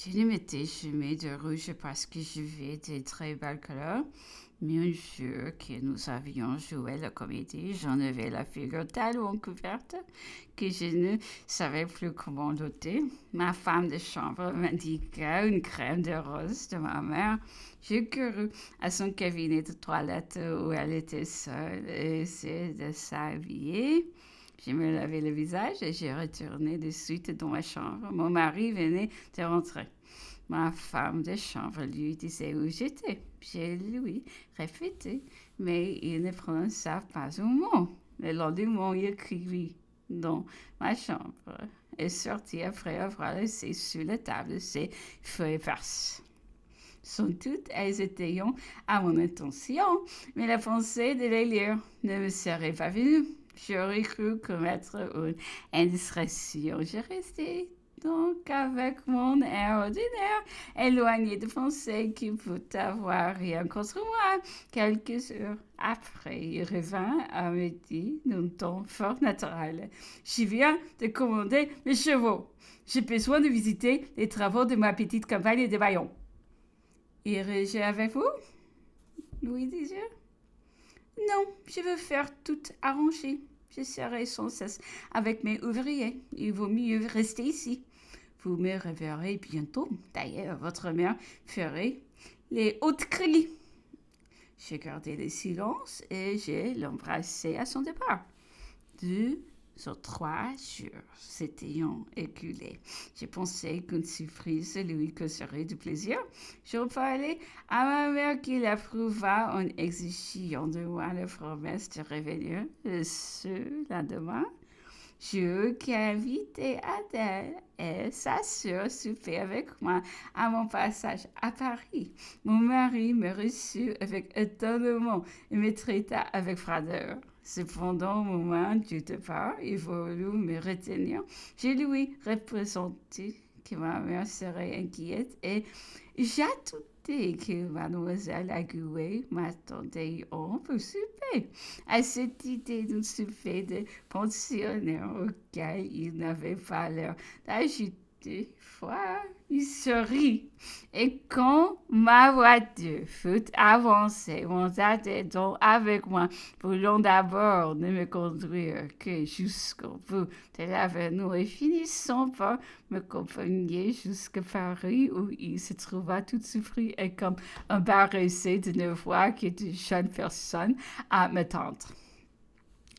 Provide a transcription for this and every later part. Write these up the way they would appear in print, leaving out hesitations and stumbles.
Je ne m'étais jamais de rouge parce que je vais de très belles couleurs. Mais un jour que nous avions joué la comédie, j'en avais la figure tellement couverte que je ne savais plus comment l'ôter. Ma femme de chambre m'indiqua une crème de rose de ma mère. J'ai couru à son cabinet de toilette où elle était seule et essayé de s'habiller. Je me lavais le visage et j'ai retourné de suite dans ma chambre. Mon mari venait de rentrer. Ma femme de chambre lui disait où j'étais. Je lui répétais, mais il ne prononça pas un mot. Le lendemain, il écrivit dans ma chambre et sortit après avoir laissé sur la table ses feuilles verses. Sans doute, elles étaient à mon intention, mais la pensée de les lire ne me serait pas venue. J'aurais cru commettre une indiscrétion. Je restais donc avec mon air ordinaire, éloigné de penser qu'il peut avoir rien contre moi. Quelques heures après, il revint à midi d'un ton fort naturel. Je viens de commander mes chevaux. J'ai besoin de visiter les travaux de ma petite campagne de Bayonne. Irai-je avec vous? Lui dis-je. Non, je veux faire tout arranger. Je serai sans cesse avec mes ouvriers. Il vaut mieux rester ici. Vous me reverrez bientôt. D'ailleurs, votre mère ferait les hautes cris. J'ai gardé le silence et je l'embrassai à son départ. 2 ou 3 jours s'étaient écoulés. Je pensais qu'une surprise lui causerait du plaisir. Je reparlai à ma mère qui l'approuva en exigeant de moi la promesse de revenir ce lendemain. Je qui invitais Adèle et sa sœur souper avec moi à mon passage à Paris. Mon mari me reçut avec étonnement et me traita avec froideur. Cependant, au moment du départ, il voulut me retenir. Je lui représentai que ma mère serait inquiète et j'ajoutai que mademoiselle Agouet m'attendait pour souper. À cette idée d'un souper de pensionnaire auquel il n'avait pas l'air d'ajouter foi, il sourit. Et quand ma voiture fut avancée, monta donc avec moi, voulant d'abord ne me conduire que jusqu'au bout de l'avenue et finissant par me accompagner jusqu'à Paris où il se trouva tout surpris et comme embarrassé de ne voir que de jeunes personnes à m'attendre.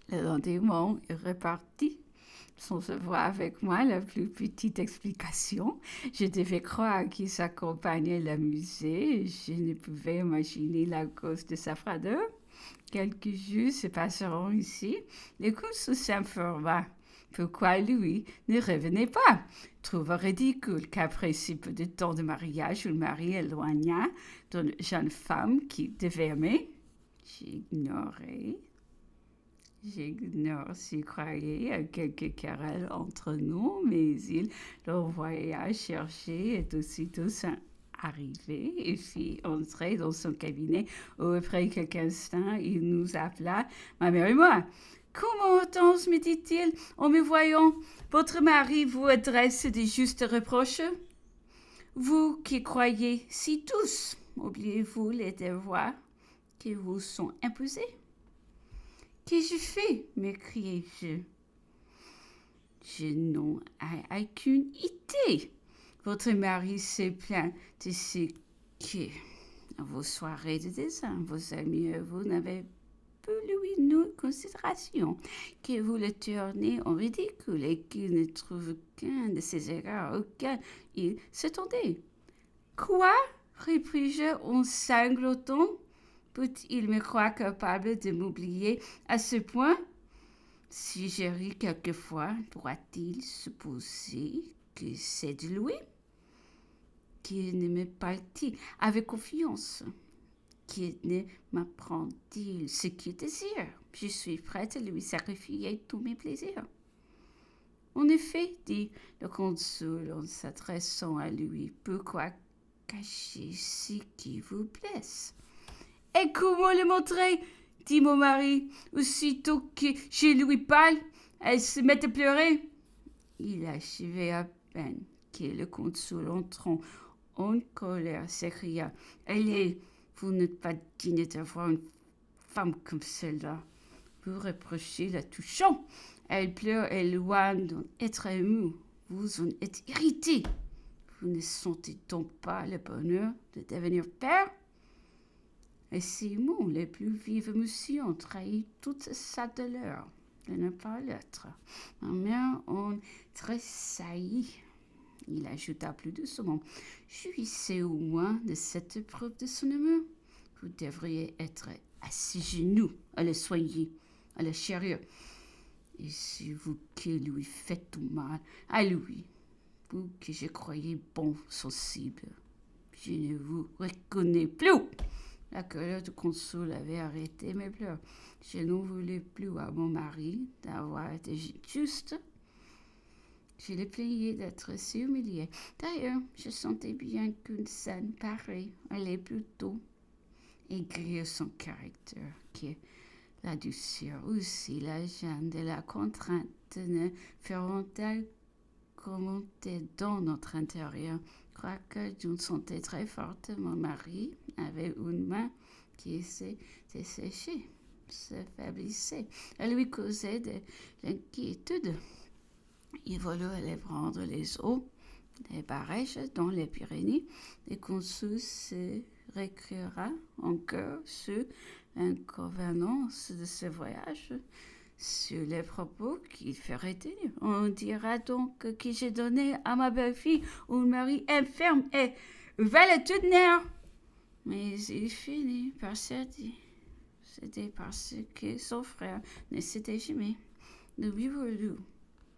Le lendemain, il repartit sans avoir avec moi la plus petite explication. Je devais croire qu'il s'accompagnait l'amuser. Je ne pouvais imaginer la cause de sa froideur. Quelques jours se passeront ici. Le couple s'informa. Pourquoi lui ne revenait pas? Trouva ridicule qu'après si peu de temps de mariage, le mari éloigna d'une jeune femme qui devait aimer. J'ignore s'il croyait à quelques querelles entre nous, mais il l'envoya chercher et aussitôt arrivé et fit entrer dans son cabinet où après quelques instants, il nous appela, ma mère et moi. Comment, Hortense, me dit-il, en me voyant, votre mari vous adresse des justes reproches? Vous qui croyez si douce, oubliez-vous les devoirs qui vous sont imposés? Qu'ai-je fait? M'écriai-je. Je n'en ai aucune idée. Votre mari s'est plaint de ce que, à vos soirées de dessin, vos amis et vous n'avez peu lui une considération, que vous le tournez en ridicule et qu'il ne trouve qu'un de ces égards auxquels il s'attendait. Quoi? Repris-je en sanglotant. Peut-il me croire capable de m'oublier à ce point? Si je ris quelquefois, doit-il supposer que c'est de lui? Qu'il ne me parle-t-il avec confiance? Qu'il ne m'apprend-il ce qu'il désire? Je suis prête à lui sacrifier tous mes plaisirs. En effet, dit le consul en s'adressant à lui, pourquoi cacher ce qui vous blesse? Et comment le montrer? Dit mon mari. Aussitôt que je lui parle, elle se met à pleurer. Il achevait à peine que le consul, entrant en colère, s'écria « Allez, vous n'êtes pas digne d'avoir une femme comme celle-là. Vous reprochez la touchant. Elle pleure et loin d'en être émue. Vous en êtes irrité. Vous ne sentez donc pas le bonheur de devenir père ?» Et ces mots, les plus vives émotions, trahissent toute sa douleur de ne pas l'être. Ma mère en tressaillit. Il ajouta plus doucement « Jouissez au moins de cette preuve de son amour. Vous devriez être à ses genoux, à le soigner, à le chérir. Et c'est vous qui lui faites tout mal, à lui, vous que je croyais bon, sensible. Je ne vous reconnais plus. » La colère du consul avait arrêté mes pleurs. Je n'en voulais plus à mon mari d'avoir été juste. Je le plaignais d'être si humilié. D'ailleurs, je sentais bien qu'une scène pareille allait plutôt aigrir son caractère, que la douceur aussi, la gêne de la contrainte ne feront-elles qu'augmenter dans notre intérieur. Quoique d'une santé très forte, mon mari avait une main qui s'est desséchée, s'affaiblissait. Elle lui causait de l'inquiétude. Il voulut aller prendre les eaux des barèges dans les Pyrénées. Les consul se récriera encore sur l'inconvénience de ce voyage, sur les propos qu'il ferait tenir. On dira donc que j'ai donné à ma belle-fille un mari infirme et valetudinaire. Mais il finit par se dire, c'était parce que son frère ne s'était jamais voulu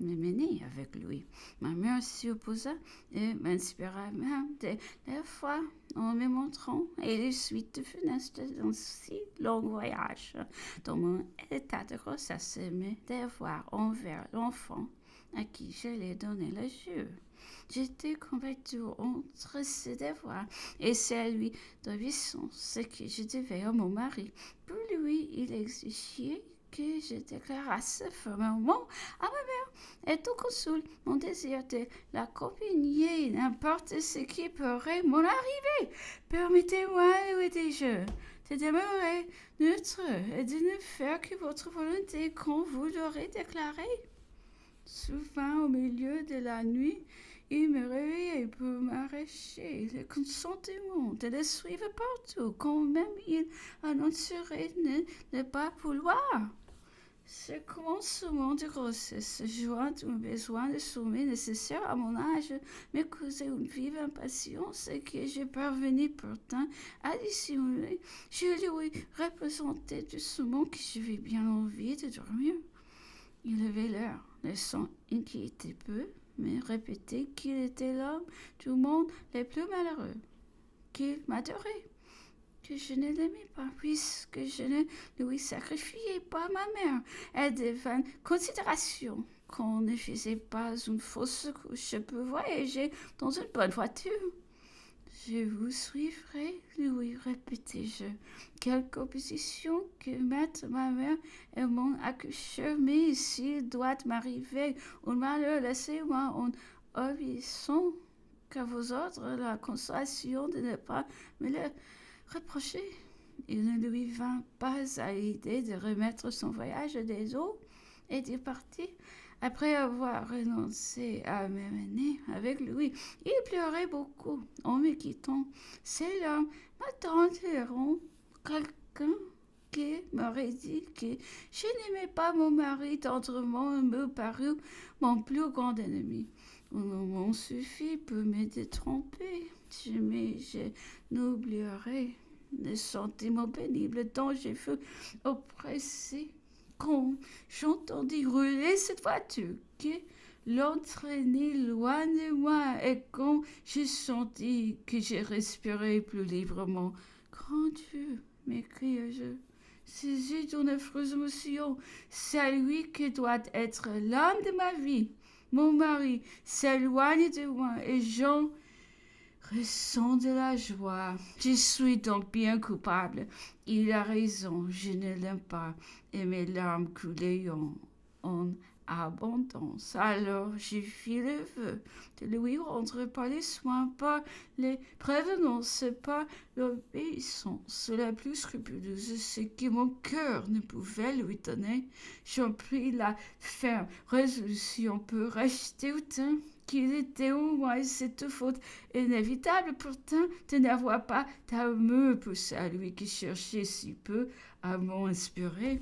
me mener avec lui. Ma mère s'y opposa et m'inspira même de la foi en me montrant et les suites funestes d'un si long voyage. Dans mon état de grossesse, mes devoirs envers l'enfant à qui je l'ai donné le jeu. J'étais convaincue entre ses devoirs et celui d'obéissance que je devais à mon mari. Pour lui, il exigeait que je déclarasse formellement à ma mère et au consul mon désir de l'accompagner, n'importe ce qui pourrait m'en arriver. Permettez-moi, lui dis-je, de demeurer neutre et de ne faire que votre volonté quand vous l'aurez déclaré. Souvent, au milieu de la nuit, il me réveillait pour m'arracher le consentement de le suivre partout, quand même il annoncerait ne pas vouloir. Ce commencement de grossesse, joint un besoin de sommeil nécessaire à mon âge, me causait une vive impatience que je parvenais pourtant à dissimuler. Je lui représentais doucement que j'avais bien envie de dormir. Il avait l'air de s'en inquiéter peu, mais répétait qu'il était l'homme du monde le plus malheureux, qu'il m'adorait, que je ne l'aimais pas, puisque je ne lui sacrifiais pas ma mère, et de vaines considérations, qu'on ne faisait pas une fausse couche pour voyager dans une bonne voiture. Je vous suivrai, lui répétai-je. Quelque opposition que mette ma mère et mon accoucheur, mais s'il doit m'arriver un malheur, laissez-moi en obéissant qu'à vos ordres la consolation de ne pas me le reprocher. Il ne lui vint pas à l'idée de remettre son voyage des eaux et de partir. Après avoir renoncé à m'emmener avec lui, il pleurait beaucoup en me quittant. Ces larmes m'attendiront quelqu'un qui m'aurait dit que je n'aimais pas mon mari tendrement me parut mon plus grand ennemi. Un moment suffit pour me détromper, mais je n'oublierai le sentiment pénible dont je fus oppressé quand j'entendis rouler cette voiture qui l'entraînait loin de moi et quand je sentis que je respirais plus librement. Grand Dieu, m'écriai-je, saisi d'une affreuse émotion, c'est lui qui doit être l'âme de ma vie. Mon mari s'éloigne de moi et j'en ressens de la joie. Je suis donc bien coupable. Il a raison, je ne l'aime pas, et mes larmes coulaient en abondance. Alors j'ai fait le vœu de lui rendre par les soins, par les prévenances, par l'obéissance la plus scrupuleuse, ce que mon cœur ne pouvait lui donner. J'en pris la ferme résolution pour racheter autant qu'il était au moins cette faute inévitable pourtant de n'avoir pas d'amour pour celui qui cherchait si peu à m'inspirer.